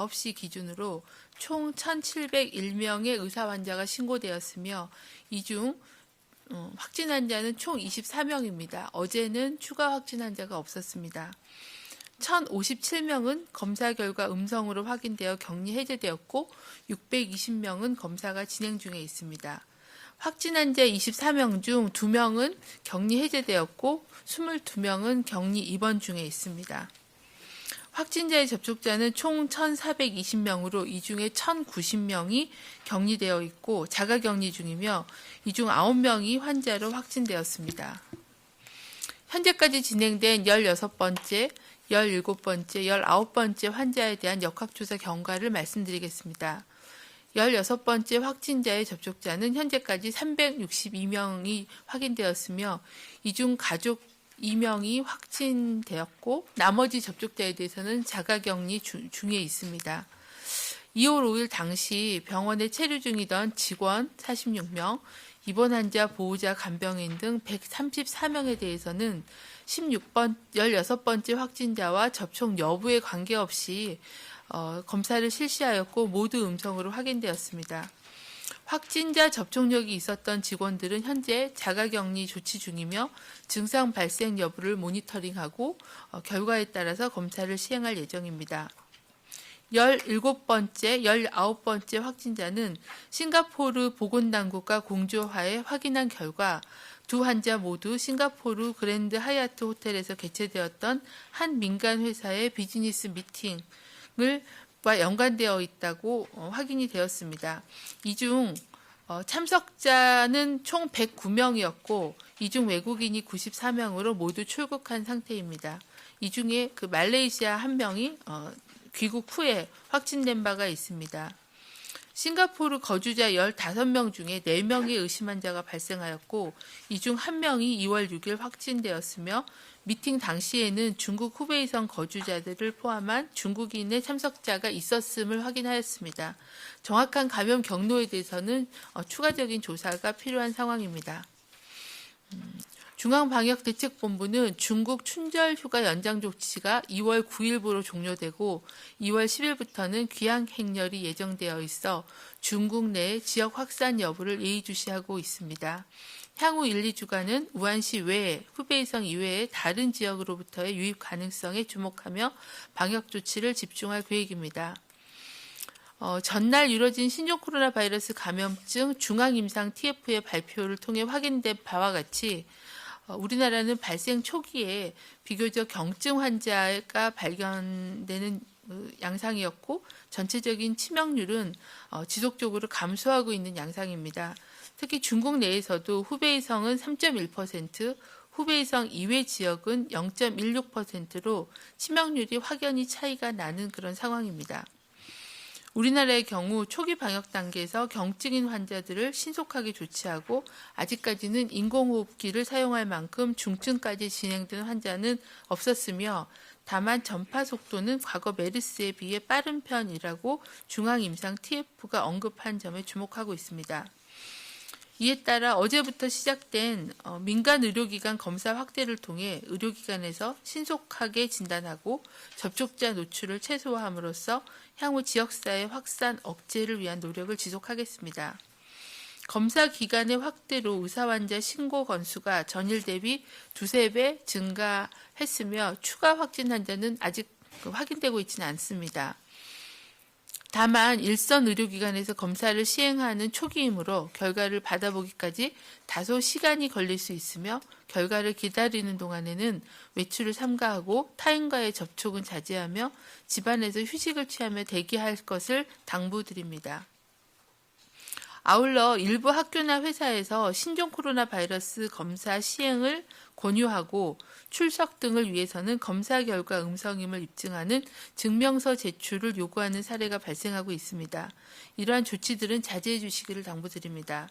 9시 기준으로 총 1,701명의 의사 환자가 신고되었으며 이 중 확진 환자는 총 24명입니다. 어제는 추가 확진 환자가 없었습니다. 1,057명은 검사 결과 음성으로 확인되어 격리 해제되었고 620명은 검사가 진행 중에 있습니다. 확진 환자 24명 중 2명은 격리 해제되었고 22명은 격리 입원 중에 있습니다. 확진자의 접촉자는 총 1,420명으로 이 중에 1,090명이 격리되어 있고 자가격리 중이며 이 중 9명이 환자로 확진되었습니다. 현재까지 진행된 16번째, 17번째, 19번째 환자에 대한 역학조사 결과를 말씀드리겠습니다. 16번째 확진자의 접촉자는 현재까지 362명이 확인되었으며 이 중 가족 2명이 확진되었고 나머지 접촉자에 대해서는 자가격리 중에 있습니다. 2월 5일 당시 병원에 체류 중이던 직원 46명, 입원 환자, 보호자, 간병인 등 134명에 대해서는 16번째 확진자와 접촉 여부에 관계없이 검사를 실시하였고 모두 음성으로 확인되었습니다. 확진자 접촉력이 있었던 직원들은 현재 자가격리 조치 중이며 증상 발생 여부를 모니터링하고 결과에 따라서 검사를 시행할 예정입니다. 17번째, 19번째 확진자는 싱가포르 보건당국과 공조하에 확인한 결과 두 환자 모두 싱가포르 그랜드 하얏트 호텔에서 개최되었던 한 민간 회사의 비즈니스 미팅과 연관되어 있다고 확인이 되었습니다. 이 중 참석자는 총 109명이었고 이 중 외국인이 94명으로 모두 출국한 상태입니다. 이 중에 말레이시아 한 명이 귀국 후에 확진된 바가 있습니다. 싱가포르 거주자 15명 중에 4명의 의심 환자가 발생하였고 이 중 1명이 2월 6일 확진되었으며 미팅 당시에는 중국 후베이성 거주자들을 포함한 중국인의 참석자가 있었음을 확인하였습니다. 정확한 감염 경로에 대해서는 추가적인 조사가 필요한 상황입니다. 중앙방역대책본부는 중국 춘절 휴가 연장 조치가 2월 9일부로 종료되고 2월 10일부터는 귀향 행렬이 예정되어 있어 중국 내 지역 확산 여부를 예의주시하고 있습니다. 향후 1, 2주간은 우한시 외에 후베이성 이외의 다른 지역으로부터의 유입 가능성에 주목하며 방역 조치를 집중할 계획입니다. 전날 이뤄진 신종 코로나 바이러스 감염증 중앙임상 TF의 발표를 통해 확인된 바와 같이 우리나라는 발생 초기에 비교적 경증 환자가 발견되는 양상이었고 전체적인 치명률은 지속적으로 감소하고 있는 양상입니다. 특히 중국 내에서도 후베이성은 3.1%, 후베이성 이외 지역은 0.16%로 치명률이 확연히 차이가 나는 그런 상황입니다. 우리나라의 경우 초기 방역 단계에서 경증인 환자들을 신속하게 조치하고 아직까지는 인공호흡기를 사용할 만큼 중증까지 진행된 환자는 없었으며 다만 전파 속도는 과거 메르스에 비해 빠른 편이라고 중앙임상 TF가 언급한 점에 주목하고 있습니다. 이에 따라 어제부터 시작된 민간 의료기관 검사 확대를 통해 의료기관에서 신속하게 진단하고 접촉자 노출을 최소화함으로써 향후 지역사회 확산 억제를 위한 노력을 지속하겠습니다. 검사 기간의 확대로 의사환자 신고 건수가 전일 대비 2~3배 증가했으며 추가 확진 환자는 아직 확인되고 있지는 않습니다. 다만 일선 의료기관에서 검사를 시행하는 초기이므로 결과를 받아보기까지 다소 시간이 걸릴 수 있으며 결과를 기다리는 동안에는 외출을 삼가하고 타인과의 접촉은 자제하며 집안에서 휴식을 취하며 대기할 것을 당부드립니다. 아울러 일부 학교나 회사에서 신종 코로나 바이러스 검사 시행을 권유하고 출석 등을 위해서는 검사 결과 음성임을 입증하는 증명서 제출을 요구하는 사례가 발생하고 있습니다. 이러한 조치들은 자제해 주시기를 당부드립니다.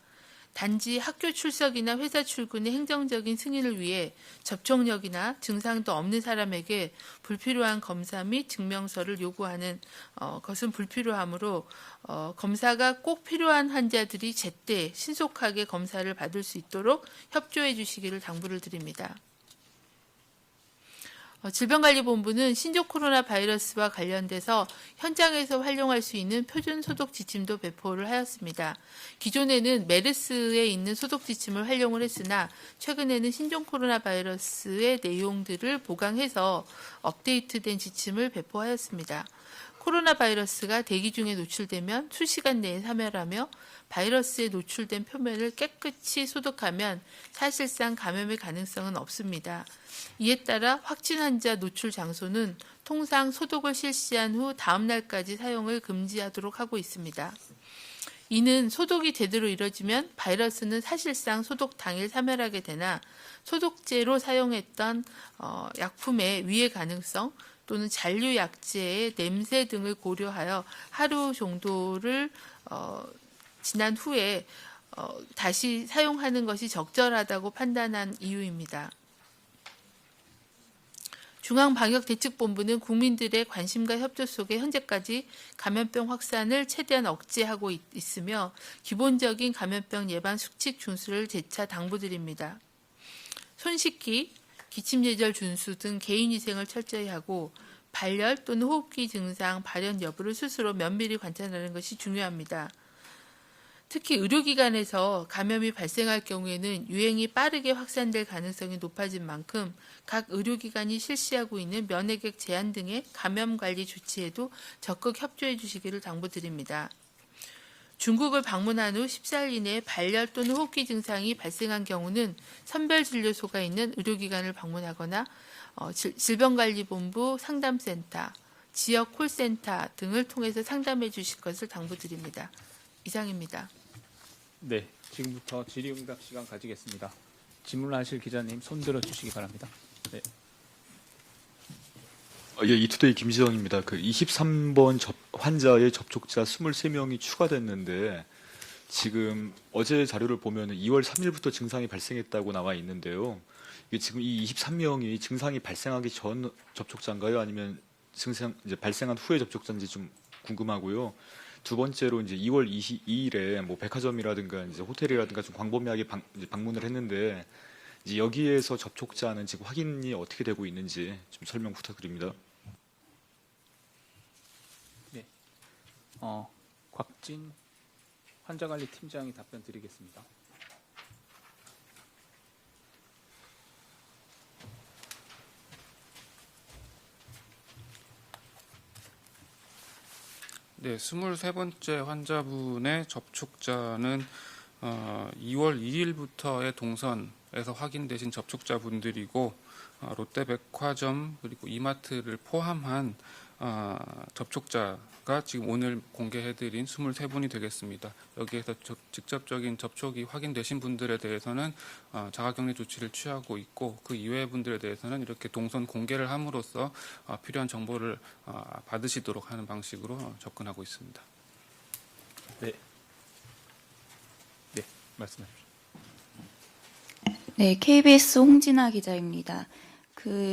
단지 학교 출석이나 회사 출근의 행정적인 승인을 위해 접촉력이나 증상도 없는 사람에게 불필요한 검사 및 증명서를 요구하는 것은 불필요하므로 검사가 꼭 필요한 환자들이 제때 신속하게 검사를 받을 수 있도록 협조해 주시기를 당부를 드립니다. 질병관리본부는 신종 코로나 바이러스와 관련돼서 현장에서 활용할 수 있는 표준 소독 지침도 배포를 하였습니다. 기존에는 메르스에 있는 소독 지침을 활용을 했으나 최근에는 신종 코로나 바이러스의 내용들을 보강해서 업데이트된 지침을 배포하였습니다. 코로나 바이러스가 대기 중에 노출되면 수시간 내에 사멸하며 바이러스에 노출된 표면을 깨끗이 소독하면 사실상 감염의 가능성은 없습니다. 이에 따라 확진 환자 노출 장소는 통상 소독을 실시한 후 다음 날까지 사용을 금지하도록 하고 있습니다. 이는 소독이 제대로 이뤄지면 바이러스는 사실상 소독 당일 사멸하게 되나 소독제로 사용했던 약품의 위해 가능성 또는 잔류약제의 냄새 등을 고려하여 하루 정도를 지난 후에 다시 사용하는 것이 적절하다고 판단한 이유입니다. 중앙방역대책본부는 국민들의 관심과 협조 속에 현재까지 감염병 확산을 최대한 억제하고 있으며 기본적인 감염병 예방 수칙 준수를 재차 당부드립니다. 손 씻기, 기침예절 준수 등 개인위생을 철저히 하고 발열 또는 호흡기 증상 발현 여부를 스스로 면밀히 관찰하는 것이 중요합니다. 특히 의료기관에서 감염이 발생할 경우에는 유행이 빠르게 확산될 가능성이 높아진 만큼 각 의료기관이 실시하고 있는 면회객 제한 등의 감염관리 조치에도 적극 협조해 주시기를 당부드립니다. 중국을 방문한 후 14일 이내에 발열 또는 호흡기 증상이 발생한 경우는 선별진료소가 있는 의료기관을 방문하거나 질병관리본부 상담센터, 지역 콜센터 등을 통해서 상담해 주실 것을 당부드립니다. 이상입니다. 네, 지금부터 질의응답 시간 가지겠습니다. 질문하실 기자님 손 들어주시기 바랍니다. 네. 예, 이투데이 김지영입니다. 그 23번 환자의 접촉자 23명이 추가됐는데 지금 어제 자료를 보면 2월 3일부터 증상이 발생했다고 나와 있는데요. 이게 지금 이 23명이 증상이 발생하기 전 접촉자인가요? 아니면 증상 이제 발생한 후에 접촉자인지 좀 궁금하고요. 두 번째로 이제 2월 22일에 뭐 백화점이라든가 이제 호텔이라든가 좀 광범위하게 방문을 했는데 이제 여기에서 접촉자는 지금 확인이 어떻게 되고 있는지 좀 설명 부탁드립니다. 네, 곽진 환자관리팀장이 답변 드리겠습니다. 네, 23번째 환자분의 접촉자는 2월 2일부터의 동선에서 확인되신 접촉자분들이고 롯데백화점 그리고 이마트를 포함한 접촉자가 지금 오늘 공개해드린 23분이 되겠습니다. 여기에서 직접적인 접촉이 확인되신 분들에 대해서는 자가격리 조치를 취하고 있고 그 이외의 분들에 대해서는 이렇게 동선 공개를 함으로써 필요한 정보를 받으시도록 하는 방식으로 접근하고 있습니다. 네, 네, 말씀해 주십시오. 네, KBS 홍진아 기자입니다.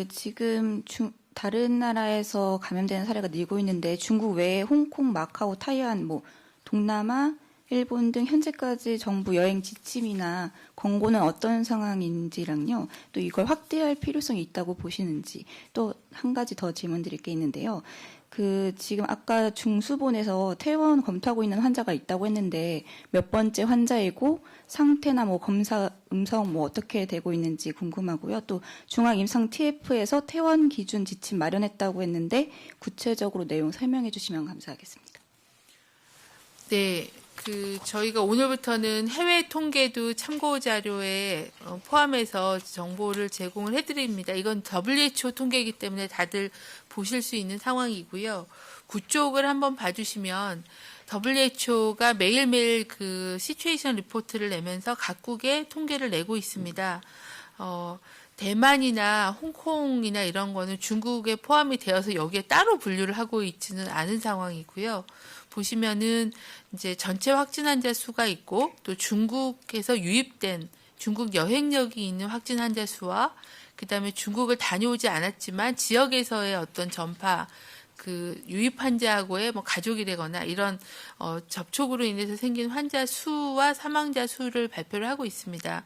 지금 다른 나라에서 감염되는 사례가 늘고 있는데 중국 외에 홍콩, 마카오, 타이완, 동남아, 일본 등 현재까지 정부 여행 지침이나 권고는 어떤 상황인지랑요. 또 이걸 확대할 필요성이 있다고 보시는지 또 한 가지 더 질문드릴 게 있는데요. 지금 아까 중수본에서 퇴원 검토하고 있는 환자가 있다고 했는데 몇 번째 환자이고 상태나 검사 음성 어떻게 되고 있는지 궁금하고요. 또 중앙임상 TF에서 퇴원 기준 지침 마련했다고 했는데 구체적으로 내용 설명해 주시면 감사하겠습니다. 네, 저희가 오늘부터는 해외 통계도 참고 자료에 포함해서 정보를 제공을 해드립니다. 이건 WHO 통계이기 때문에 다들 보실 수 있는 상황이고요. 구쪽을 한번 봐주시면 WHO가 매일매일 시츄에이션 리포트를 내면서 각국의 통계를 내고 있습니다. 대만이나 홍콩이나 이런 거는 중국에 포함이 되어서 여기에 따로 분류를 하고 있지는 않은 상황이고요. 보시면은 이제 전체 확진 환자 수가 있고 또 중국에서 유입된 중국 여행력이 있는 확진 환자 수와 그다음에 중국을 다녀오지 않았지만 지역에서의 어떤 전파 유입 환자하고의 가족이 되거나 이런 접촉으로 인해서 생긴 환자 수와 사망자 수를 발표를 하고 있습니다.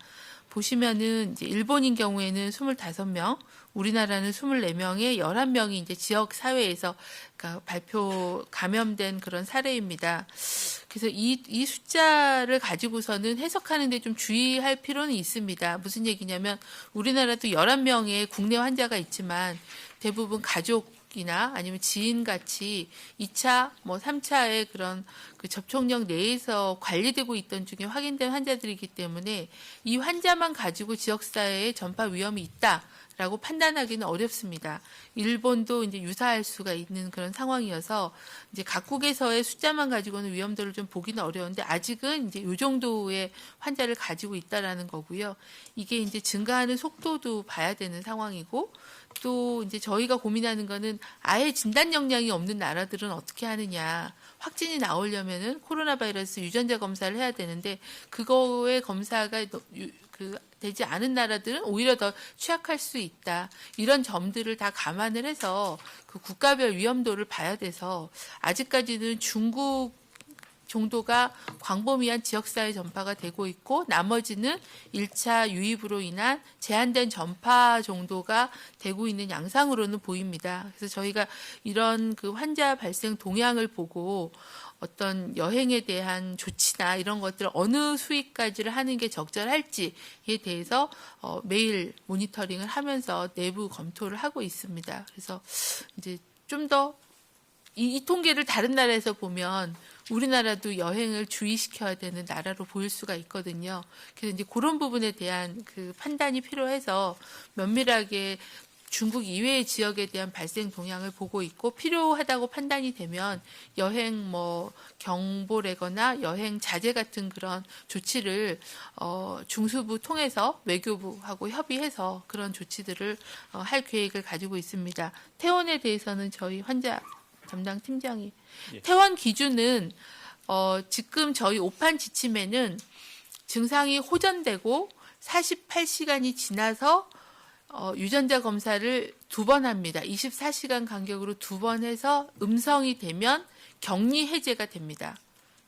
보시면은 이제 일본인 경우에는 25명, 우리나라는 24명에 11명이 이제 지역 사회에서 그러니까 발표 감염된 그런 사례입니다. 그래서 이 숫자를 가지고서는 해석하는데 좀 주의할 필요는 있습니다. 무슨 얘기냐면 우리나라도 11명의 국내 환자가 있지만 대부분 가족이나 아니면 지인 같이 2차, 뭐 3차의 그런 그 접촉력 내에서 관리되고 있던 중에 확인된 환자들이기 때문에 이 환자만 가지고 지역사회에 전파 위험이 있다라고 판단하기는 어렵습니다. 일본도 이제 유사할 수가 있는 그런 상황이어서 이제 각국에서의 숫자만 가지고는 위험도를 좀 보기는 어려운데 아직은 이제 이 정도의 환자를 가지고 있다라는 거고요. 이게 이제 증가하는 속도도 봐야 되는 상황이고 또 이제 저희가 고민하는 거는 아예 진단 역량이 없는 나라들은 어떻게 하느냐. 확진이 나오려면은 코로나 바이러스 유전자 검사를 해야 되는데 그거의 검사가 되지 않은 나라들은 오히려 더 취약할 수 있다. 이런 점들을 다 감안을 해서 그 국가별 위험도를 봐야 돼서 아직까지는 중국 정도가 광범위한 지역사회 전파가 되고 있고 나머지는 1차 유입으로 인한 제한된 전파 정도가 되고 있는 양상으로는 보입니다. 그래서 저희가 이런 그 환자 발생 동향을 보고 어떤 여행에 대한 조치나 이런 것들을 어느 수위까지를 하는 게 적절할지에 대해서 매일 모니터링을 하면서 내부 검토를 하고 있습니다. 그래서 이제 좀 더 이 통계를 다른 나라에서 보면 우리나라도 여행을 주의시켜야 되는 나라로 보일 수가 있거든요. 그래서 이제 그런 부분에 대한 그 판단이 필요해서 면밀하게 중국 이외의 지역에 대한 발생 동향을 보고 있고 필요하다고 판단이 되면 여행 뭐 경보라거나 여행 자제 같은 그런 조치를 중수부 통해서 외교부하고 협의해서 그런 조치들을 할 계획을 가지고 있습니다. 퇴원에 대해서는 저희 환자 담당 팀장이 퇴원 기준은 지금 저희 오판 지침에는 증상이 호전되고 48시간이 지나서 유전자 검사를 2번 합니다. 24시간 간격으로 2번 해서 음성이 되면 격리 해제가 됩니다.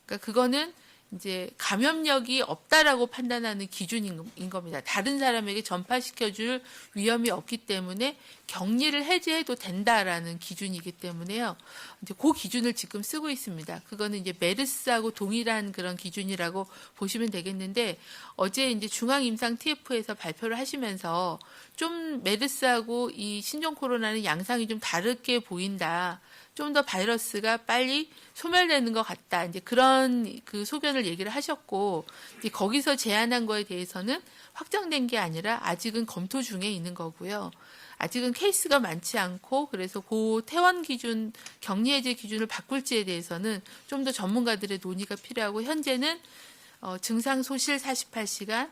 그러니까 그거는 이제 감염력이 없다라고 판단하는 기준인 겁니다. 다른 사람에게 전파시켜줄 위험이 없기 때문에 격리를 해제해도 된다라는 기준이기 때문에요. 이제 그 기준을 지금 쓰고 있습니다. 그거는 이제 메르스하고 동일한 그런 기준이라고 보시면 되겠는데 어제 이제 중앙임상 TF에서 발표를 하시면서 좀 메르스하고 이 신종 코로나는 양상이 좀 다르게 보인다. 좀 더 바이러스가 빨리 소멸되는 것 같다. 이제 그런 그 소견을 얘기를 하셨고, 이제 거기서 제안한 거에 대해서는 확정된 게 아니라 아직은 검토 중에 있는 거고요. 아직은 케이스가 많지 않고, 그래서 그 퇴원 기준, 격리 해제 기준을 바꿀지에 대해서는 좀 더 전문가들의 논의가 필요하고, 현재는 증상 소실 48시간,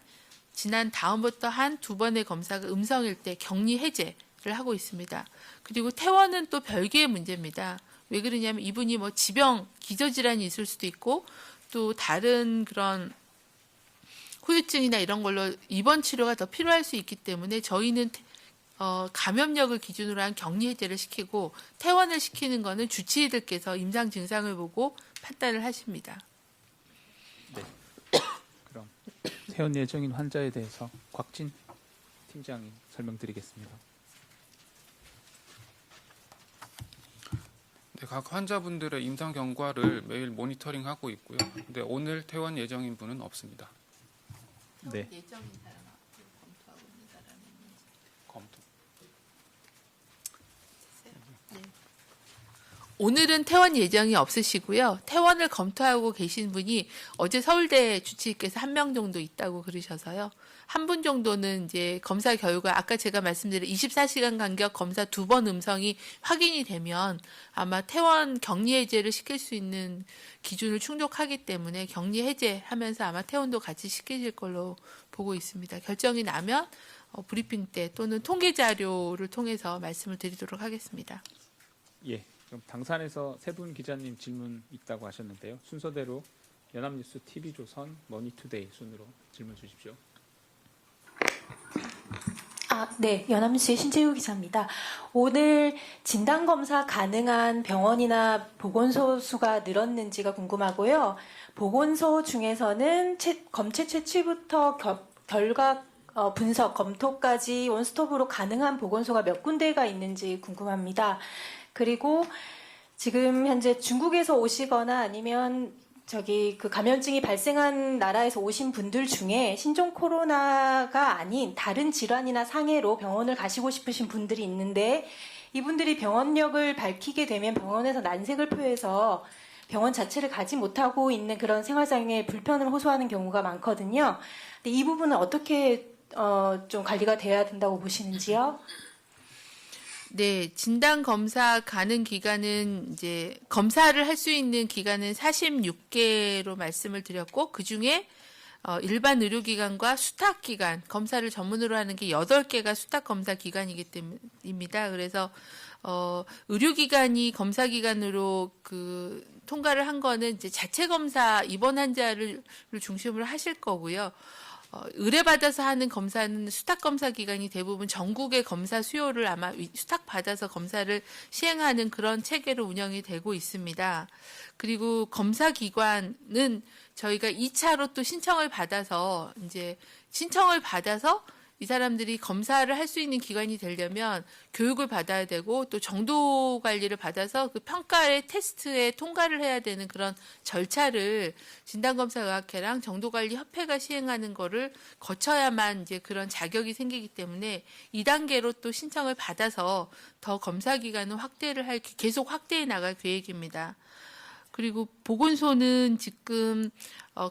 지난 다음부터 한 2번의 검사가 음성일 때 격리 해제를 하고 있습니다. 그리고 퇴원은 또 별개의 문제입니다. 왜 그러냐면 이분이 뭐 지병, 기저질환이 있을 수도 있고 또 다른 그런 후유증이나 이런 걸로 입원 치료가 더 필요할 수 있기 때문에 저희는 감염력을 기준으로 한 격리 해제를 시키고 퇴원을 시키는 거는 주치의들께서 임상 증상을 보고 판단을 하십니다. 네. 그럼 퇴원 예정인 환자에 대해서 곽진 팀장이 설명드리겠습니다. 네, 각 환자분들의 임상 경과를 매일 모니터링하고 있고요. 근데 오늘 퇴원 예정인 분은 없습니다. 네. 예정인 사람 검토하고 있는 사람이 있는지. 검토. 오늘은 퇴원 예정이 없으시고요. 퇴원을 검토하고 계신 분이 어제 서울대 주치의께서 1명 정도 있다고 그러셔서요. 한 분 정도는 이제 검사 결과 아까 제가 말씀드린 24시간 간격 검사 2번 음성이 확인이 되면 아마 퇴원 격리 해제를 시킬 수 있는 기준을 충족하기 때문에 격리 해제하면서 아마 퇴원도 같이 시키실 걸로 보고 있습니다. 결정이 나면 브리핑 때 또는 통계 자료를 통해서 말씀을 드리도록 하겠습니다. 예. 그럼 당산에서 세 분 기자님 질문 있다고 하셨는데요. 순서대로 연합뉴스, TV조선, 머니투데이 순으로 질문 주십시오. 네, 연합뉴스의 신재우 기자입니다. 오늘 진단검사 가능한 병원이나 보건소 수가 늘었는지가 궁금하고요. 보건소 중에서는 검체 채취부터 결과 분석, 검토까지 원스톱으로 가능한 보건소가 몇 군데가 있는지 궁금합니다. 그리고 지금 현재 중국에서 오시거나 아니면 그 감염증이 발생한 나라에서 오신 분들 중에 신종 코로나가 아닌 다른 질환이나 상해로 병원을 가시고 싶으신 분들이 있는데 이분들이 병원력을 밝히게 되면 병원에서 난색을 표해서 병원 자체를 가지 못하고 있는 그런 생활상의 불편을 호소하는 경우가 많거든요. 근데 이 부분은 어떻게 좀 관리가 돼야 된다고 보시는지요? 네, 진단 검사 가는 기간은 이제 검사를 할 수 있는 기간은 46개로 말씀을 드렸고 그 중에 일반 의료기관과 수탁기관, 검사를 전문으로 하는 게 8개가 수탁검사 기관이기 때문입니다. 그래서 의료기관이 검사기관으로 통과를 한 거는 이제 자체 검사 입원 환자를 중심으로 하실 거고요. 의뢰받아서 하는 검사는 수탁검사 기관이 대부분 전국의 검사 수요를 아마 수탁받아서 검사를 시행하는 그런 체계로 운영이 되고 있습니다. 그리고 검사 기관은 저희가 2차로 또 신청을 받아서 이 사람들이 검사를 할 수 있는 기관이 되려면 교육을 받아야 되고 또 정도 관리를 받아서 그 평가의 테스트에 통과를 해야 되는 그런 절차를 진단검사의학회랑 정도관리협회가 시행하는 거를 거쳐야만 이제 그런 자격이 생기기 때문에 2단계로 또 신청을 받아서 더 검사 기간을 계속 확대해 나갈 계획입니다. 그리고 보건소는 지금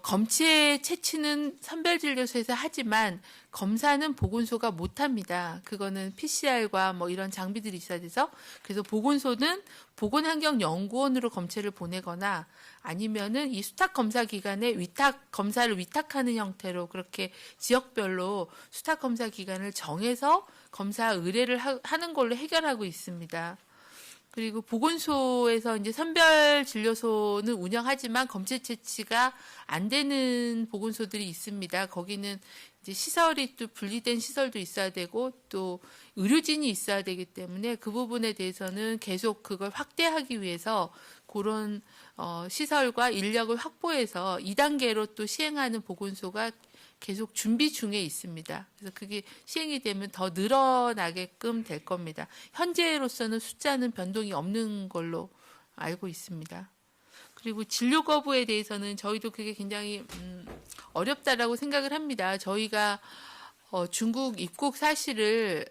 검체 채취는 선별진료소에서 하지만 검사는 보건소가 못합니다. 그거는 PCR과 이런 장비들이 있어야 돼서 그래서 보건소는 보건환경연구원으로 검체를 보내거나 아니면은 이 수탁검사기관에 검사를 위탁하는 형태로 그렇게 지역별로 수탁검사기관을 정해서 검사 의뢰를 하는 걸로 해결하고 있습니다. 그리고 보건소에서 이제 선별진료소는 운영하지만 검체 채취가 안 되는 보건소들이 있습니다. 거기는 이제 시설이 또 분리된 시설도 있어야 되고 또 의료진이 있어야 되기 때문에 그 부분에 대해서는 계속 그걸 확대하기 위해서 그런 시설과 인력을 확보해서 2단계로 또 시행하는 보건소가 계속 준비 중에 있습니다. 그래서 그게 시행이 되면 더 늘어나게끔 될 겁니다. 현재로서는 숫자는 변동이 없는 걸로 알고 있습니다. 그리고 진료 거부에 대해서는 저희도 그게 굉장히 어렵다라고 생각을 합니다. 저희가 중국 입국 사실을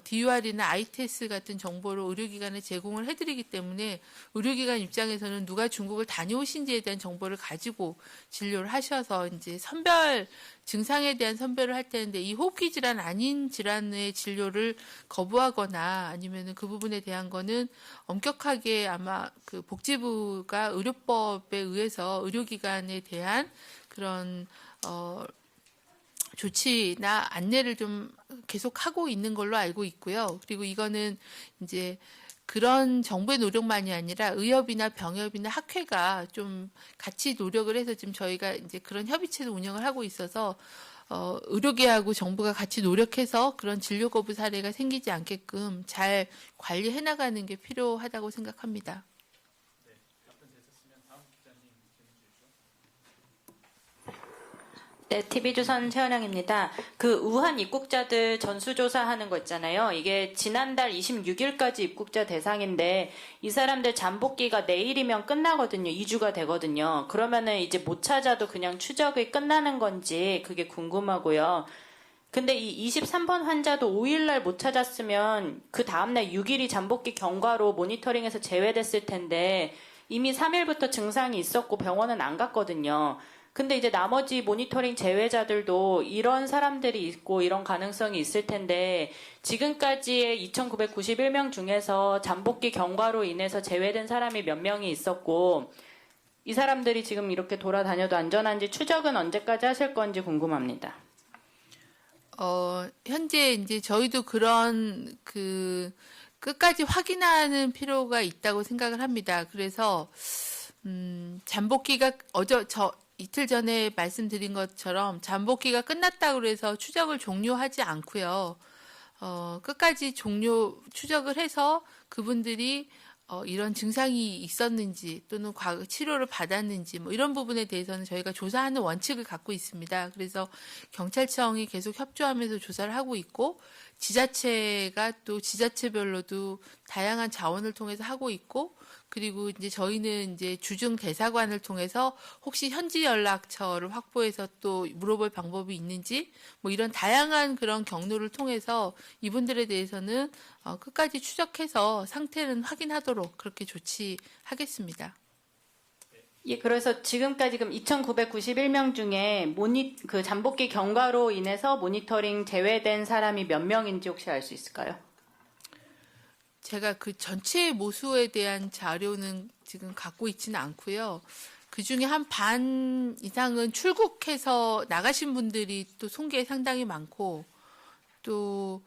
DUR이나 ITS 같은 정보를 의료기관에 제공을 해드리기 때문에 의료기관 입장에서는 누가 중국을 다녀오신지에 대한 정보를 가지고 진료를 하셔서 이제 증상에 대한 선별을 할 텐데 이 호흡기 질환 아닌 질환의 진료를 거부하거나 아니면은 그 부분에 대한 거는 엄격하게 아마 그 복지부가 의료법에 의해서 의료기관에 대한 그런 조치나 안내를 좀 계속 하고 있는 걸로 알고 있고요. 그리고 이거는 이제 그런 정부의 노력만이 아니라 의협이나 병협이나 학회가 좀 같이 노력을 해서 지금 저희가 이제 그런 협의체도 운영을 하고 있어서 의료계하고 정부가 같이 노력해서 그런 진료 거부 사례가 생기지 않게끔 잘 관리해 나가는 게 필요하다고 생각합니다. 네, TV조선 최은영입니다. 그 우한 입국자들 전수조사하는 거 있잖아요. 이게 지난달 26일까지 입국자 대상인데 이 사람들 잠복기가 내일이면 끝나거든요. 2주가 되거든요. 그러면은 이제 못 찾아도 그냥 추적이 끝나는 건지 그게 궁금하고요. 근데 이 23번 환자도 5일날 못 찾았으면 그 다음날 6일이 잠복기 경과로 모니터링에서 제외됐을 텐데 이미 3일부터 증상이 있었고 병원은 안 갔거든요. 근데 이제 나머지 모니터링 제외자들도 이런 사람들이 있고 이런 가능성이 있을 텐데 지금까지의 2,991명 중에서 잠복기 경과로 인해서 제외된 사람이 몇 명이 있었고 이 사람들이 지금 이렇게 돌아다녀도 안전한지 추적은 언제까지 하실 건지 궁금합니다. 현재 이제 저희도 그런 끝까지 확인하는 필요가 있다고 생각을 합니다. 그래서 잠복기가 이틀 전에 말씀드린 것처럼 잠복기가 끝났다고 해서 추적을 종료하지 않고요. 끝까지 추적을 해서 그분들이 이런 증상이 있었는지 또는 과거 치료를 받았는지 뭐 이런 부분에 대해서는 저희가 조사하는 원칙을 갖고 있습니다. 그래서 경찰청이 계속 협조하면서 조사를 하고 있고 지자체가 또 지자체별로도 다양한 자원을 통해서 하고 있고 그리고 이제 저희는 이제 주중 대사관을 통해서 혹시 현지 연락처를 확보해서 또 물어볼 방법이 있는지 뭐 이런 다양한 그런 경로를 통해서 이분들에 대해서는 끝까지 추적해서 상태는 확인하도록 그렇게 조치하겠습니다. 예, 그래서 지금까지 그럼 2,991명 중에 그 잠복기 경과로 인해서 모니터링 제외된 사람이 몇 명인지 혹시 알 수 있을까요? 제가 그 전체 모수에 대한 자료는 지금 갖고 있지는 않고요. 그 중에 한 반 이상은 출국해서 나가신 분들이 또 송계에 상당히 많고 또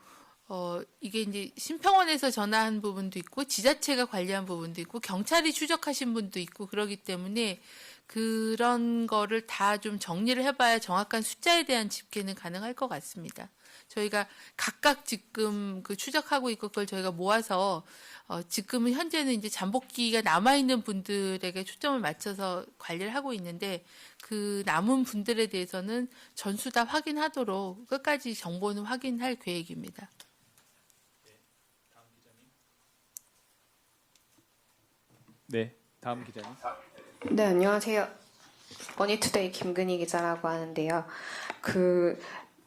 이게 이제 심평원에서 전화한 부분도 있고 지자체가 관리한 부분도 있고 경찰이 추적하신 분도 있고 그러기 때문에 그런 거를 다 좀 정리를 해봐야 정확한 숫자에 대한 집계는 가능할 것 같습니다. 저희가 각각 지금 그 추적하고 있고 그걸 저희가 모아서 지금은 현재는 이제 잠복기가 남아있는 분들에게 초점을 맞춰서 관리를 하고 있는데 그 남은 분들에 대해서는 전수 다 확인하도록 끝까지 정보는 확인할 계획입니다. 네, 다음 기자님. 네, 안녕하세요. 머니투데이 김근희 기자라고 하는데요.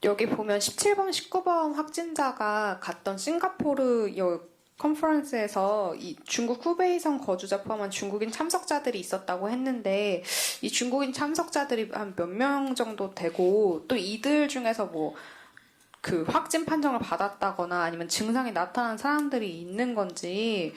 여기 보면 17번, 19번 확진자가 갔던 싱가포르 컨퍼런스에서 이 중국 후베이성 거주자 포함한 중국인 참석자들이 있었다고 했는데 이 중국인 참석자들이 한 몇 명 정도 되고 또 이들 중에서 뭐 그 확진 판정을 받았다거나 아니면 증상이 나타난 사람들이 있는 건지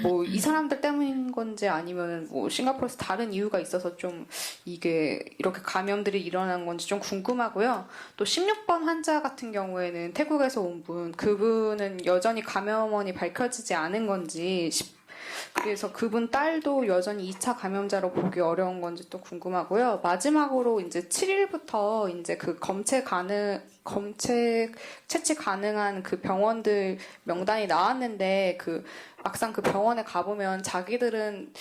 뭐 이 사람들 때문인 건지 아니면 뭐 싱가포르에서 다른 이유가 있어서 좀 이게 이렇게 감염들이 일어난 건지 좀 궁금하고요. 또 16번 환자 같은 경우에는 태국에서 온 그분은 여전히 감염원이 밝혀지지 않은 건지 그래서 그분 딸도 여전히 2차 감염자로 보기 어려운 건지 또 궁금하고요. 마지막으로 이제 7일부터 이제 그 채취 가능한 그 병원들 명단이 나왔는데 막상 그 병원에 가보면 자기들은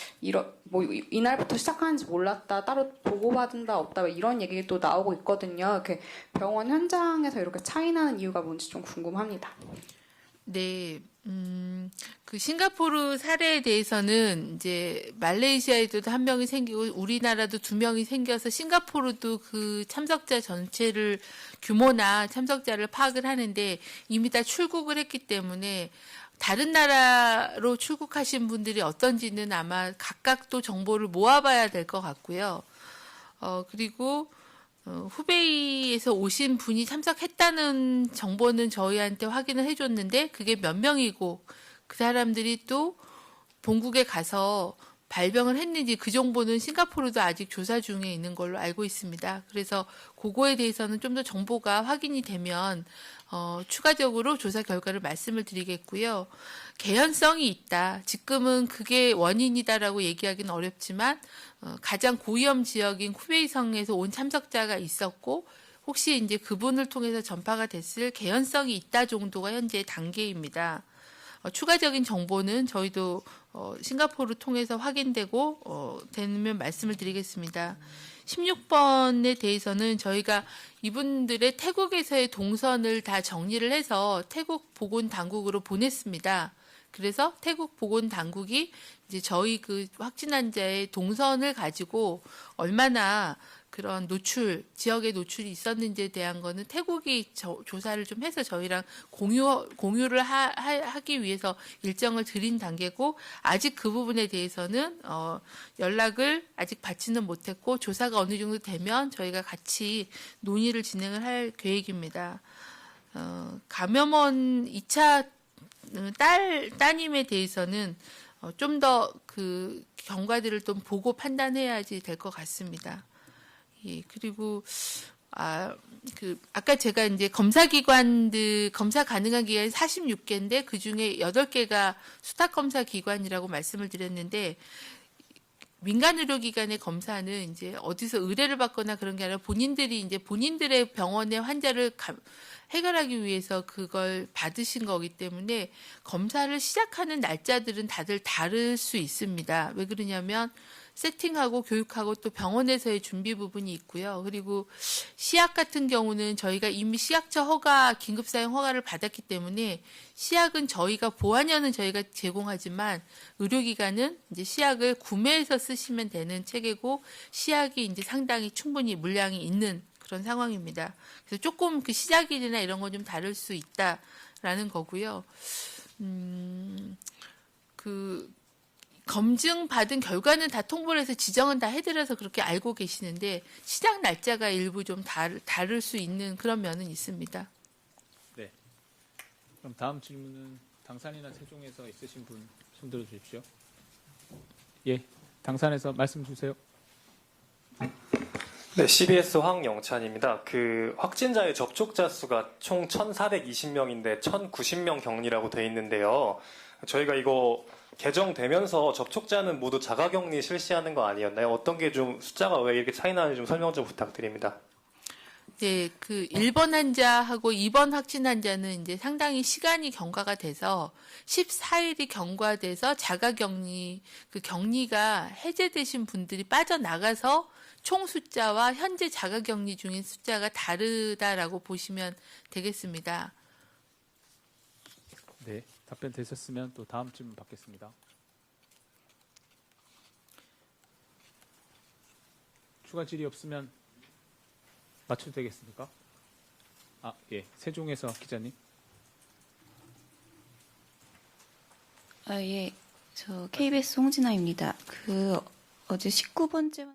이날부터 시작하는지 몰랐다, 따로 보고받은다 없다 이런 얘기 또 나오고 있거든요. 이렇게 병원 현장에서 이렇게 차이 나는 이유가 뭔지 좀 궁금합니다. 네, 그 싱가포르 사례에 대해서는 이제 말레이시아에도 한 명이 생기고 우리나라도 2명이 생겨서 싱가포르도 그 참석자 전체를 규모나 참석자를 파악을 하는데 이미 다 출국을 했기 때문에 다른 나라로 출국하신 분들이 어떤지는 아마 각각 또 정보를 모아봐야 될 것 같고요. 그리고 후베이에서 오신 분이 참석했다는 정보는 저희한테 확인을 해줬는데 그게 몇 명이고 그 사람들이 또 본국에 가서 발병을 했는지 그 정보는 싱가포르도 아직 조사 중에 있는 걸로 알고 있습니다. 그래서 그거에 대해서는 좀 더 정보가 확인이 되면 추가적으로 조사 결과를 말씀을 드리겠고요. 개연성이 있다. 지금은 그게 원인이다라고 얘기하기는 어렵지만 가장 고위험 지역인 후베이성에서 온 참석자가 있었고 혹시 이제 그분을 통해서 전파가 됐을 개연성이 있다 정도가 현재 단계입니다. 추가적인 정보는 저희도 싱가포르 통해서 확인되고 되면 말씀을 드리겠습니다. 16번에 대해서는 저희가 이분들의 태국에서의 동선을 다 정리를 해서 태국 보건당국으로 보냈습니다. 그래서 태국 보건당국이 이제 저희 그 확진 환자의 동선을 가지고 얼마나 그런 지역의 노출이 있었는지에 대한 거는 태국이 조사를 좀 해서 저희랑 공유를 하기 위해서 일정을 드린 단계고 아직 그 부분에 대해서는 연락을 아직 받지는 못했고 조사가 어느 정도 되면 저희가 같이 논의를 진행을 할 계획입니다. 감염원 2차 따님에 대해서는 좀 더 그 경과들을 좀 보고 판단해야지 될 것 같습니다. 예, 그리고 아까 제가 이제 검사 가능한 기관이 46개인데 그 중에 8개가 수탁 검사 기관이라고 말씀을 드렸는데 민간 의료기관의 검사는 이제 어디서 의뢰를 받거나 그런 게 아니라 본인들이 이제 본인들의 병원의 환자를 해결하기 위해서 그걸 받으신 거기 때문에 검사를 시작하는 날짜들은 다들 다를 수 있습니다. 왜 그러냐면 세팅하고 교육하고 또 병원에서의 준비 부분이 있고요. 그리고 시약 같은 경우는 저희가 이미 시약처 허가, 긴급사용 허가를 받았기 때문에 시약은 저희가 보안료는 저희가 제공하지만 의료기관은 이제 시약을 구매해서 쓰시면 되는 체계고 시약이 이제 상당히 충분히 물량이 있는 그런 상황입니다. 그래서 조금 그 시작일이나 이런 건 좀 다를 수 있다라는 거고요. 그 검증 받은 결과는 다 통보를 해서 지정은 다 해드려서 그렇게 알고 계시는데 시작 날짜가 일부 좀 다를 수 있는 그런 면은 있습니다. 네. 그럼 다음 질문은 당산이나 세종에서 있으신 분 손들어 주십시오. 예, 당산에서 말씀 주세요. 네, CBS 황영찬입니다. 그 확진자의 접촉자 수가 총 1,420명인데 1,090명 격리라고 돼 있는데요. 저희가 이거 개정되면서 접촉자는 모두 자가격리 실시하는 거 아니었나요? 어떤 게 좀 숫자가 왜 이렇게 차이 나는지 좀 설명 좀 부탁드립니다. 네, 그 1번 환자하고 2번 확진 환자는 이제 상당히 시간이 경과가 돼서 14일이 경과돼서 자가격리, 그 격리가 해제되신 분들이 빠져나가서 총 숫자와 현재 자가격리 중인 숫자가 다르다라고 보시면 되겠습니다. 네, 답변 되셨으면 또 다음 질문 받겠습니다. 추가 질의 없으면 맞춰도 되겠습니까? 아, 예, 세종에서 기자님. 예. 저 KBS 홍진아입니다. 그 어제 19번째